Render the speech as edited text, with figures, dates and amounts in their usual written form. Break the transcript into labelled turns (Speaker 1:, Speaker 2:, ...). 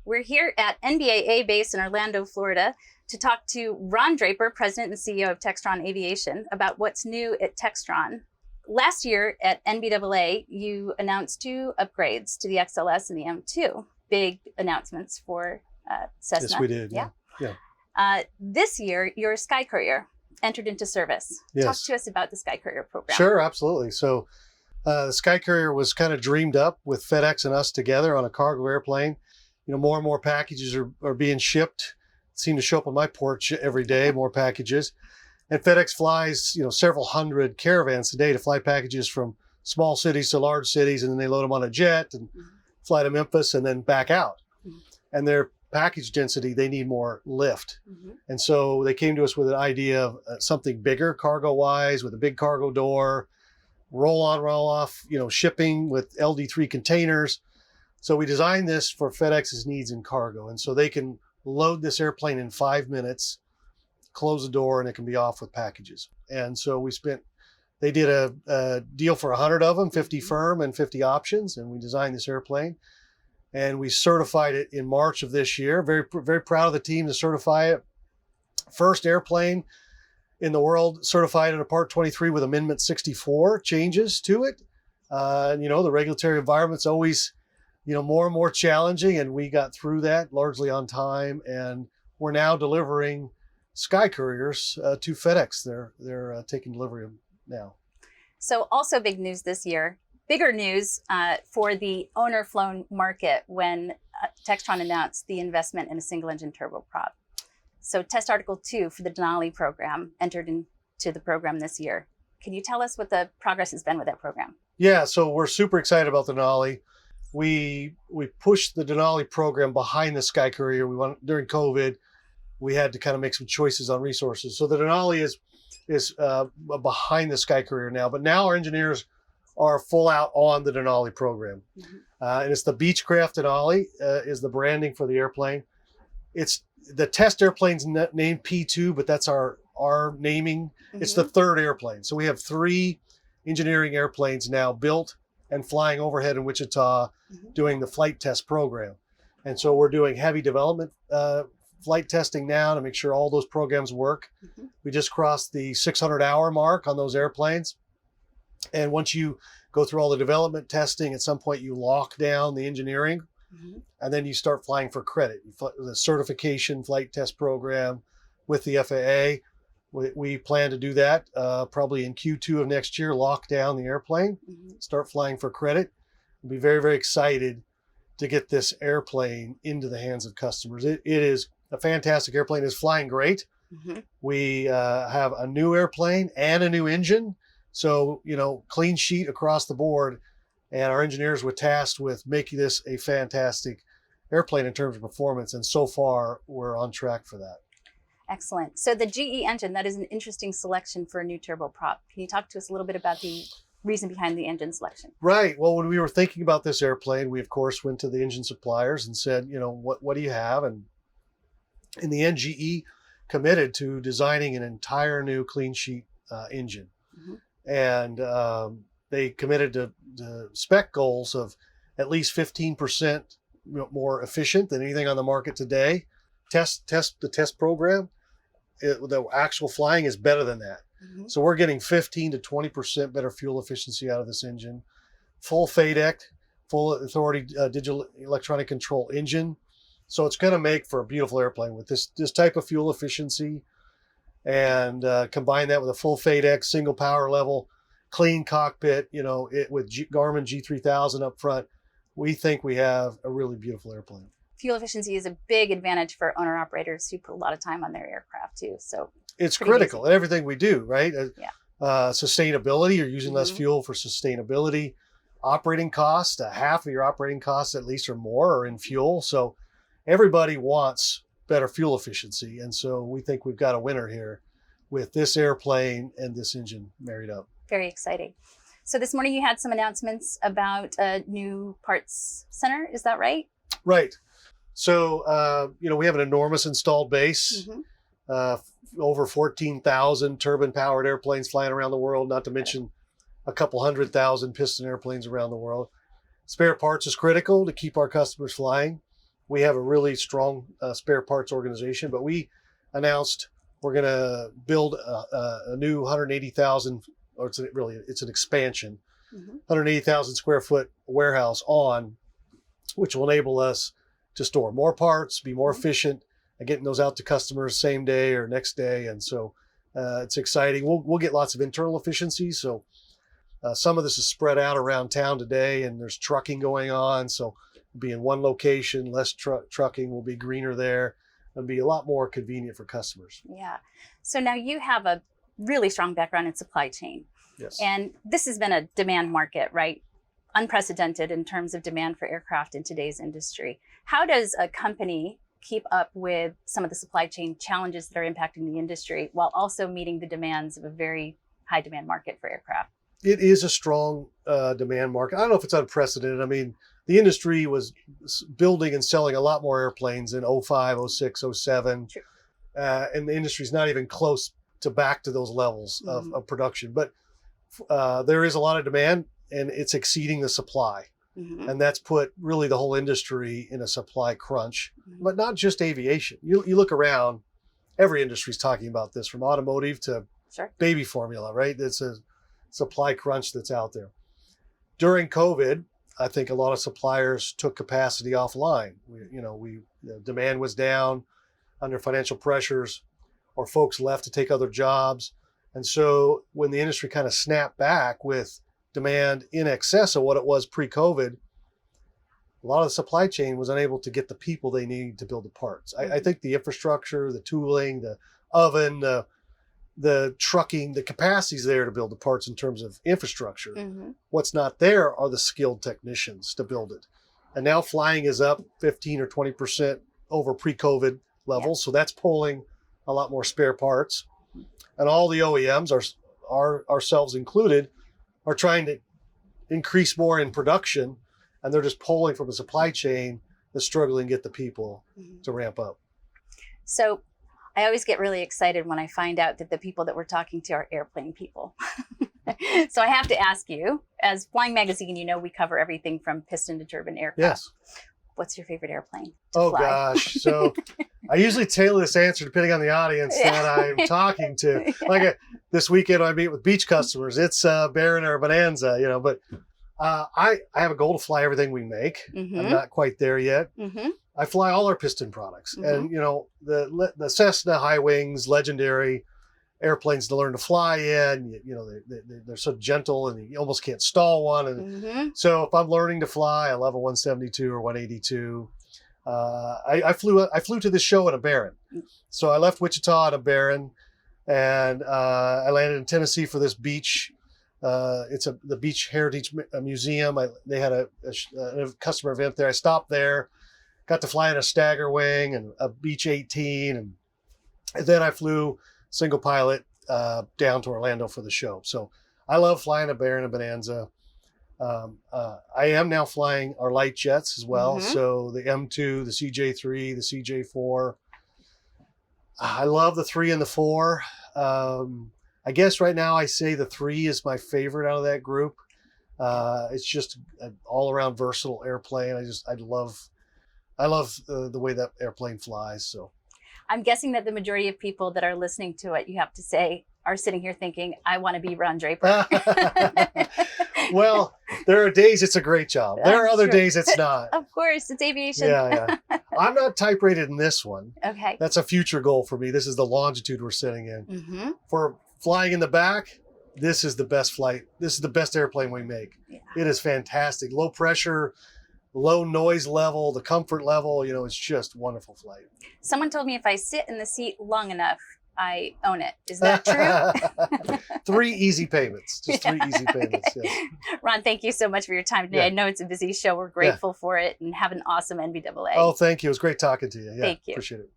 Speaker 1: We're here at NBAA base in Orlando, Florida, to talk to Ron Draper, President and CEO of Textron Aviation, about what's new at Textron. Last year at NBAA, you announced two upgrades to the XLS and the M2. Big announcements for Cessna.
Speaker 2: Yes, we did. Yeah.
Speaker 1: This year, your Sky Courier entered into service.
Speaker 2: Yes.
Speaker 1: Talk to us about the Sky Courier program.
Speaker 2: Sure, absolutely. So the Sky Courier was kind of dreamed up with FedEx and us together on a cargo airplane. You know, more and more packages are being shipped. Seem to show up on my porch every day, more packages. And FedEx flies, several hundred caravans a day to fly packages from small cities to large cities, and then they load them on a jet and fly to Memphis and then back out. And their package density, they need more lift. And so they came to us with an idea of something bigger cargo-wise, with a big cargo door, roll on, roll off, shipping with LD3 containers. So we designed this for FedEx's needs in cargo. And so they can load this airplane in 5 minutes, close the door, and it can be off with packages. And so they did a deal for 100 of them, 50 firm and 50 options. And we designed this airplane and we certified it in March of this year. Very, very proud of the team to certify it. First airplane in the world certified in a Part 23 with Amendment 64 changes to it. The regulatory environment's always, more and more challenging, and we got through that largely on time. And we're now delivering Sky Couriers to FedEx. They're taking delivery of them now.
Speaker 1: So also big news this year, bigger news for the owner-flown market when Textron announced the investment in a single-engine turboprop. So Test Article 2 for the Denali program entered into the program this year. Can you tell us what the progress has been with that program?
Speaker 2: Yeah, so we're super excited about Denali. We pushed the Denali program behind the Sky Courier. During COVID, we had to kind of make some choices on resources. So the Denali is behind the Sky Courier now, but now our engineers are full out on the Denali program. And it's the Beechcraft Denali is the branding for the airplane. It's the test airplane's named P2, but that's our naming. It's the third airplane. So we have 3 engineering airplanes now built and flying overhead in Wichita doing the flight test program. And so we're doing heavy development flight testing now to make sure all those programs work. We just crossed the 600-hour mark on those airplanes. And once you go through all the development testing, at some point you lock down the engineering, and then you start flying for credit. The certification flight test program with the FAA. We plan to do that probably in Q2 of next year, lock down the airplane, start flying for credit. We'll be very, very excited to get this airplane into the hands of customers. It is a fantastic airplane. It's flying great. We have a new airplane and a new engine. So, clean sheet across the board. And our engineers were tasked with making this a fantastic airplane in terms of performance. And so far, we're on track for that.
Speaker 1: Excellent. So the GE engine, that is an interesting selection for a new turboprop. Can you talk to us a little bit about the reason behind the engine selection?
Speaker 2: Right. Well, when we were thinking about this airplane, we, of course, went to the engine suppliers and said, what do you have? And in the end, GE committed to designing an entire new clean sheet engine. And they committed to spec goals of at least 15% more efficient than anything on the market today. The test program, the actual flying is better than that. So we're getting 15 to 20% better fuel efficiency out of this engine. Full FADEC, full authority digital electronic control engine. So it's going to make for a beautiful airplane with this type of fuel efficiency, and combine that with a full FADEC, single power level, clean cockpit, with Garmin G3000 up front. We think we have a really beautiful airplane.
Speaker 1: Fuel efficiency is a big advantage for owner-operators who put a lot of time on their aircraft too. So
Speaker 2: it's critical in everything we do, right?
Speaker 1: Yeah.
Speaker 2: Sustainability, you're using less fuel for sustainability. Operating costs, half of your operating costs at least or more are in fuel. So everybody wants better fuel efficiency. And so we think we've got a winner here with this airplane and this engine married up.
Speaker 1: Very exciting. So this morning you had some announcements about a new parts center. Is that right?
Speaker 2: Right. So, we have an enormous installed base, over 14,000 turbine-powered airplanes flying around the world, not to mention a couple 100,000 piston airplanes around the world. Spare parts is critical to keep our customers flying. we have a really strong spare parts organization, but we announced we're going to build a new 180,000, or it's an expansion, 180,000 square foot warehouse which will enable us to store more parts, be more efficient, and getting those out to customers same day or next day. And so it's exciting. We'll get lots of internal efficiencies. So some of this is spread out around town today, and there's trucking going on. So we'll be in one location, less trucking, will be greener there, and be a lot more convenient for customers.
Speaker 1: Yeah. So now you have a really strong background in supply chain.
Speaker 2: Yes.
Speaker 1: And this has been a demand market, right? Unprecedented in terms of demand for aircraft in today's industry. How does a company keep up with some of the supply chain challenges that are impacting the industry while also meeting the demands of a very high demand market for aircraft?
Speaker 2: It is a strong demand market. I don't know if it's unprecedented. I mean, the industry was building and selling a lot more airplanes in 05, 06, 07.
Speaker 1: True.
Speaker 2: And the industry's not even close to back to those levels of production. But there is a lot of demand, and it's exceeding the supply. And that's put really the whole industry in a supply crunch, but not just aviation. You look around, every industry's talking about this, from automotive to baby formula, right? It's a supply crunch that's out there. During COVID, I think a lot of suppliers took capacity offline. The demand was down under financial pressures, or folks left to take other jobs. And so when the industry kind of snapped back with demand in excess of what it was pre-COVID, a lot of the supply chain was unable to get the people they need to build the parts. I think the infrastructure, the tooling, the oven, the trucking, the capacity's there to build the parts in terms of infrastructure. What's not there are the skilled technicians to build it. And now flying is up 15 or 20% over pre-COVID levels. So that's pulling a lot more spare parts. And all the OEMs, ourselves included, are trying to increase more in production, and they're just pulling from a supply chain that's struggling to get the people to ramp up.
Speaker 1: So I always get really excited when I find out that the people that we're talking to are airplane people. So I have to ask you, as Flying Magazine, we cover everything from piston to turbine aircraft.
Speaker 2: Yes.
Speaker 1: What's your favorite airplane
Speaker 2: to
Speaker 1: fly?
Speaker 2: Gosh. So I usually tailor this answer depending on the audience that I'm talking to. Like this weekend, I meet with beach customers. It's Baron or Bonanza, but I have a goal to fly everything we make. I'm not quite there yet. I fly all our piston products. And, the Cessna high wings, legendary airplanes to learn to fly in. They're so gentle, and you almost can't stall one. And so if I'm learning to fly, I love a 172 or 182. I flew to this show in a Baron. So I left Wichita in a Baron, and I landed in Tennessee for this beach. It's the Beach Heritage Museum. They had a customer event there. I stopped there, got to fly in a stagger wing and a Beech 18, and then I flew single pilot down to Orlando for the show. So I love flying a Baron and Bonanza. I am now flying our light jets as well. So the M2, the CJ3, the CJ4. I love the 3 and the 4. I guess right now I say the 3 is my favorite out of that group. It's just an all-around versatile airplane. I love the way that airplane flies. So
Speaker 1: I'm guessing that the majority of people that are listening to it, you have to say, are sitting here thinking, I want to be Ron Draper.
Speaker 2: Well, there are days it's a great job. There are other days it's not.
Speaker 1: Of course, it's aviation.
Speaker 2: Yeah. I'm not type rated in this one.
Speaker 1: Okay.
Speaker 2: That's a future goal for me. This is the longitude we're sitting in. For flying in the back, this is the best flight. This is the best airplane we make. Yeah. It is fantastic. Low pressure, low noise level, the comfort level, it's just wonderful flight.
Speaker 1: Someone told me if I sit in the seat long enough, I own it. Is that true?
Speaker 2: 3 easy payments. Just 3 easy payments. Yes.
Speaker 1: Ron, thank you so much for your time today. I know it's a busy show. We're grateful for it, and have an awesome NBAA.
Speaker 2: Oh, thank you. It was great talking to you. Yeah,
Speaker 1: thank you.
Speaker 2: Appreciate it.